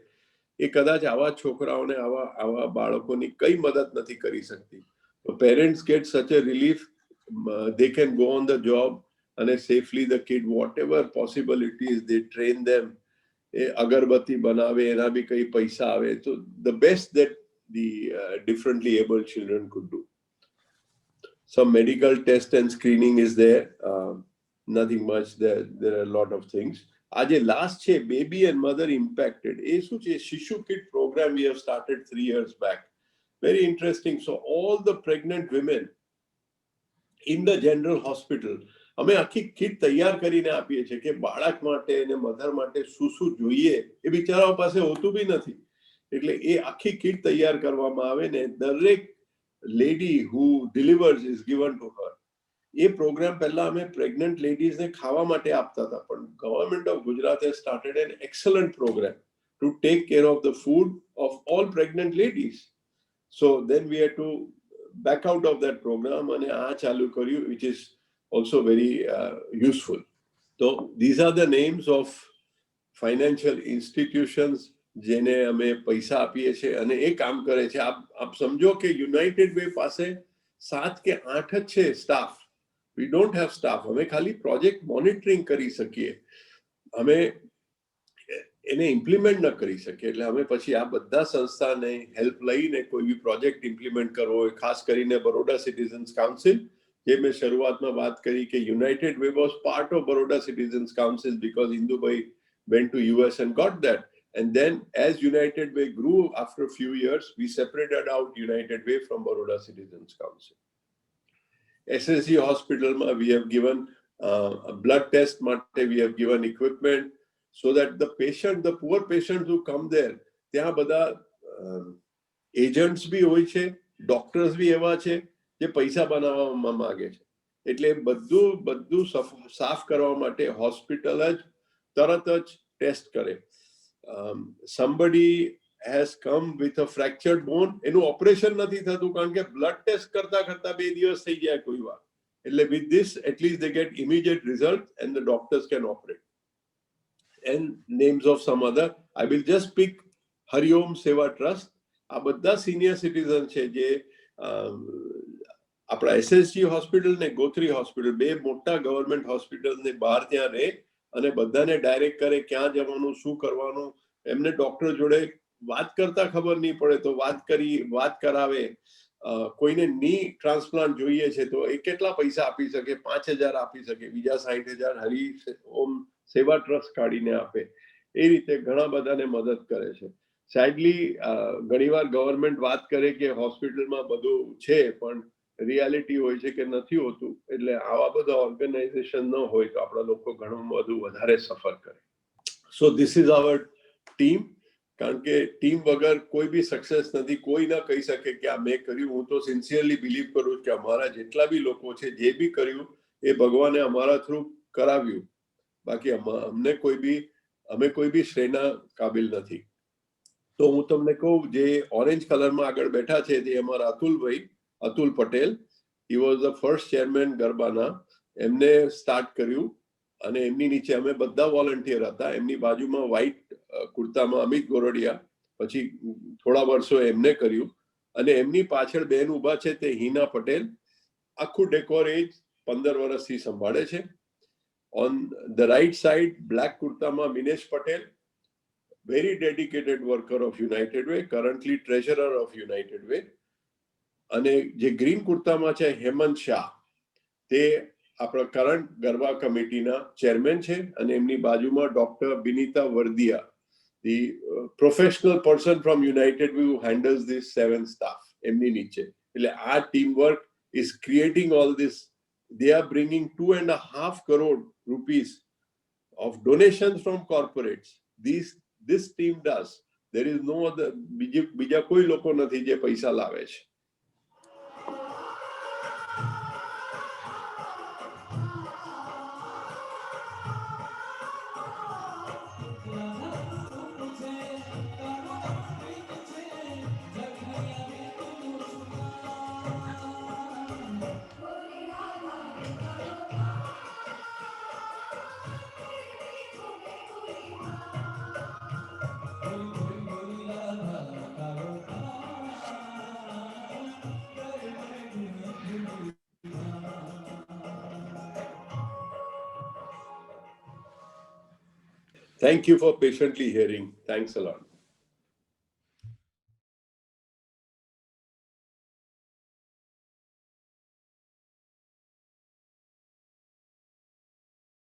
એ કદાચ આવા છોકરાઓને આવા બાળકોની કઈ મદદ નથી કરી શકતી. So parents get such a relief. They can go on the job and safely the kid, whatever possibilities, they train them. Agarbatti banave, ena bhi kai paisa aave. So the best that the differently able children could do. Some medical test and screening is there. Nothing much. There are a lot of things. Aaj last che baby and mother impacted. E શું છે Shishu Kit program we have started 3 years back. Very interesting. So all the pregnant women in the general hospital, અમે આખી kit તૈયાર કરીને આપીએ છીએ કે બાળક માટે અને મધર માટે શું શું જોઈએ એ બિચારાઓ પાસે હોતું બી નથી. એટલે એ આખી કિટ તૈયાર કરવામાં આવે ને દરેક lady who delivers is given to her. એ પ્રોગ્રામ પહેલા અમે પ્રેગ્નન્ટ લેડીઝને ખાવા માટે આપતા હતા, પણ Government of Gujarat has started an excellent program to take care of the food of all pregnant ladies. So then we had to back out of that program and આ ચાલુ કર્યું, which is also very useful. So these are the names of financial institutions જેને અમે પૈસા આપીએ છીએ અને એ કામ કરે છે. આપ સમજો કે યુનાઇટેડ વે પાસે 7 કે 8 જ છે staff. We don't have staff. અમે ખાલી પ્રોજેક્ટ મોનિટરિંગ કરી શકીએ, અમે એને ઇમ્પ્લિમેન્ટ ન કરી શકીએ. એટલે અમે પછી આ બધા સંસ્થાને હેલ્પ લઈને કોઈ બી પ્રોજેક્ટ ઇમ્પ્લિમેન્ટ કરવો હોય, ખાસ કરીને બરોડા સિટીઝન્સ કાઉન્સિલ, જે મેં શરૂઆતમાં વાત કરી કે United Way was part of Baroda citizens council because Indubai went to US and got that. And then as United Way grew after a few years, we separated out United Way from Baroda Citizens Council. SSC Hospital, we have given a blood test, we have given equipment so that the patient, the poor patients who come there, ત્યાં બધા agents બી હોય છે, doctors બી એવા છે જે પૈસા બનાવવામાં માંગે છે. એટલે બધું સાફ કરવા માટે હોસ્પિટલ જ તરત જ ટેસ્ટ કરે. somebody has come with a fractured bone, એનું ઓપરેશન નથી થતું કારણ કે બ્લડ ટેસ્ટ કરતા 2 દિવસ થઈ ગયા કોઈ વાર. એટલે with this at least they get immediate result and the doctors can operate. And names of some other, I will just pick Hariom સેવા ટ્રસ્ટ. આ બધા સિનિયર સિટીઝન છે જે આપણા એસએસજી હોસ્પિટલ ને ગોત્રી હોસ્પિટલ, 2 મોટા ગવર્મેન્ટ હોસ્પિટલ ને બહાર ત્યાં રહે અને બધાને ડાયરેક્ટ કરે ક્યાં જવાનું, શું કરવાનું. એમને ડોક્ટર જોડે વાત કરતા ખબર નહીં પડે તો વાત કરાવે. કોઈને ની ટ્રાન્સપ્લાન્ટ જોઈએ છે તો એ કેટલા પૈસા આપી શકે? 5,000 આપી શકે, બીજા 60,000 હરિઓમ સેવા ટ્રસ્ટ કાઢીને આપે. એ રીતે ઘણા બધાને મદદ કરે છે. સેડલી ઘણીવાર ગવર્મેન્ટ વાત કરે કે હોસ્પિટલમાં બધું છે પણ રિયાલિટી હોય છે કે નથી હોતું. એટલે આવા બધા ઓર્ગેનાઇઝેશન ન હોય તો આપણા લોકો ઘણું બધું વધારે સફર કરે. So this is our team. કારણ કે ટીમ વગર કોઈ બી સક્સેસ નથી. કોઈ ના કહી શકે કે આ મેં કર્યું. હું તો સિન્સિયરલી બિલીવ કરું કે અમારા જેટલા બી લોકો છે જે બી કર્યું એ ભગવાને અમારા થ્રુ કરાવ્યું. બાકી અમે કોઈ બી શ્રેયના કાબિલ નથી. તો હું તમને કહું, જે ઓરેન્જ કલરમાં આગળ બેઠા છે તે અમારા Atul Patel. He was the first chairman ગરબાના. એમને સ્ટાર્ટ કર્યું અને એમની નીચે અમે બધા વોલન્ટિયર હતા. એમની બાજુમાં વ્હાઈટ કુર્તામાં અમિત ગોરડિયા, પછી થોડા વર્ષો એમને કર્યું અને એમની પાછળ બેન ઊભા છે તે હિના પટેલ. આખું ડેકોર એ 15 વર્ષથી સંભાળે છે. On the right side black કુર્તામાં Minesh Patel, very dedicated worker of United Way, currently treasurer of United Way. અને જે ગ્રીન કુર્તામાં છે હેમંત શાહ, તે આપણા કરંટ ગરબા કમિટીના ચેરમેન છે. અને એમની બાજુમાં doctor બિનિતા વર્દિયા, the professional person from United Way who handles this 7 staff, એમની નીચે. એટલે આ team work is creating all this. They are bringing 2.5 crore rupees of donations from corporates. This team does. There is no other. બીજા કોઈ લોકો નથી જે પૈસા લાવે છે. Thank you for patiently hearing. Thanks a lot.